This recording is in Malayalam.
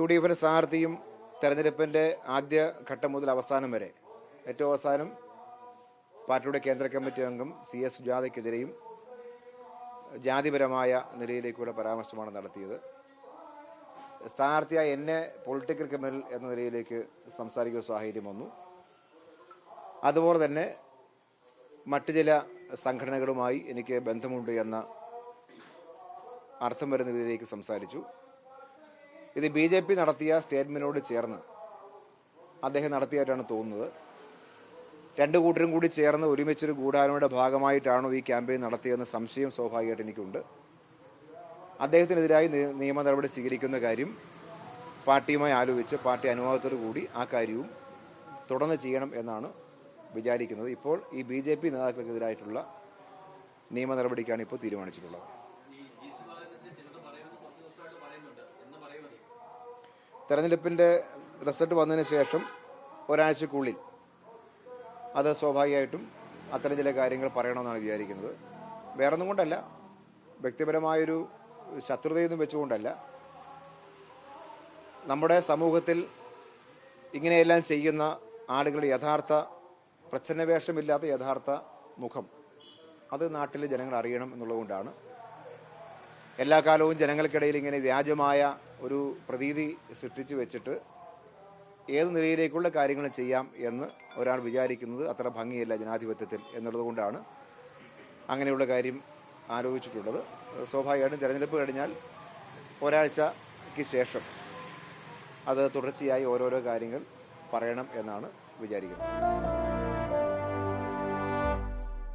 UDF സ്ഥാനാർത്ഥിയും തെരഞ്ഞെടുപ്പിൻ്റെ ആദ്യ ഘട്ടം മുതൽ അവസാനം വരെ ഏറ്റവും അവസാനം പാർട്ടിയുടെ കേന്ദ്ര കമ്മിറ്റി അംഗം CS സുജാതയ്ക്കെതിരെയും ജാതിപരമായ നിലയിലേക്കുള്ള പരാമർശമാണ് നടത്തിയത്. സ്ഥാനാർത്ഥിയായ എന്നെ പൊളിറ്റിക്കൽ ക്രിമിനൽ എന്ന നിലയിലേക്ക് സംസാരിക്കുന്ന സാഹചര്യം വന്നു. അതുപോലെ തന്നെ മറ്റു ചില സംഘടനകളുമായി എനിക്ക് ബന്ധമുണ്ട് എന്ന അർത്ഥം വരുന്ന രീതിയിലേക്ക് സംസാരിച്ചു. ഇത് BJP നടത്തിയ സ്റ്റേറ്റ്മെന്റിനോട് ചേർന്ന് അദ്ദേഹം നടത്തിയായിട്ടാണ് തോന്നുന്നത്. രണ്ടു കൂട്ടരും കൂടി ചേർന്ന് ഒരുമിച്ചൊരു ഗൂഢാലോചനയുടെ ഭാഗമായിട്ടാണോ ഈ ക്യാമ്പയിൻ നടത്തിയതെന്ന സംശയം സ്വാഭാവികമായിട്ട് എനിക്കുണ്ട്. അദ്ദേഹത്തിനെതിരായി നിയമ നടപടി സ്വീകരിക്കുന്ന കാര്യം പാർട്ടിയുമായി ആലോചിച്ച് പാർട്ടി അനുവാദത്തോടു കൂടി ആ കാര്യവും തുടർന്ന് ചെയ്യണം എന്നാണ് വിചാരിക്കുന്നത്. ഇപ്പോൾ ഈ BJP നേതാക്കൾക്കെതിരായിട്ടുള്ള നിയമ നടപടിക്കാണ് ഇപ്പോൾ തീരുമാനിച്ചിട്ടുള്ളത്. തെരഞ്ഞെടുപ്പിൻ്റെ റിസൾട്ട് വന്നതിന് ശേഷം ഒരാഴ്ചക്കുള്ളിൽ അത് സ്വാഭാവികമായിട്ടും അത്തരം ചില കാര്യങ്ങൾ പറയണമെന്നാണ് വിചാരിക്കുന്നത്. വേറൊന്നും കൊണ്ടല്ല, വ്യക്തിപരമായൊരു ശത്രുതയൊന്നും വെച്ചുകൊണ്ടല്ല. നമ്മുടെ സമൂഹത്തിൽ ഇങ്ങനെയെല്ലാം ചെയ്യുന്ന ആളുകളുടെ യഥാർത്ഥ പ്രച്ഛന്നവേഷമില്ലാത്ത യഥാർത്ഥ മുഖം അത് നാട്ടിലെ ജനങ്ങൾ അറിയണം എന്നുള്ളതുകൊണ്ടാണ്. എല്ലാ കാലവും ജനങ്ങൾക്കിടയിൽ ഇങ്ങനെ വ്യാജമായ ഒരു പ്രതീതി സൃഷ്ടിച്ചു വെച്ചിട്ട് ഏത് നിലയിലേക്കുള്ള കാര്യങ്ങൾ ചെയ്യാം എന്ന് ഒരാൾ വിചാരിക്കുന്നത് അത്ര ഭംഗിയല്ല ജനാധിപത്യത്തിൽ എന്നുള്ളത് കൊണ്ടാണ് അങ്ങനെയുള്ള കാര്യം ആലോചിച്ചിട്ടുള്ളത്. സ്വാഭാവികമായിട്ടും തിരഞ്ഞെടുപ്പ് കഴിഞ്ഞാൽ ഒരാഴ്ചയ്ക്ക് ശേഷം അത് തുടർച്ചയായി ഓരോരോ കാര്യങ്ങൾ പറയണം എന്നാണ് വിചാരിക്കുന്നത്.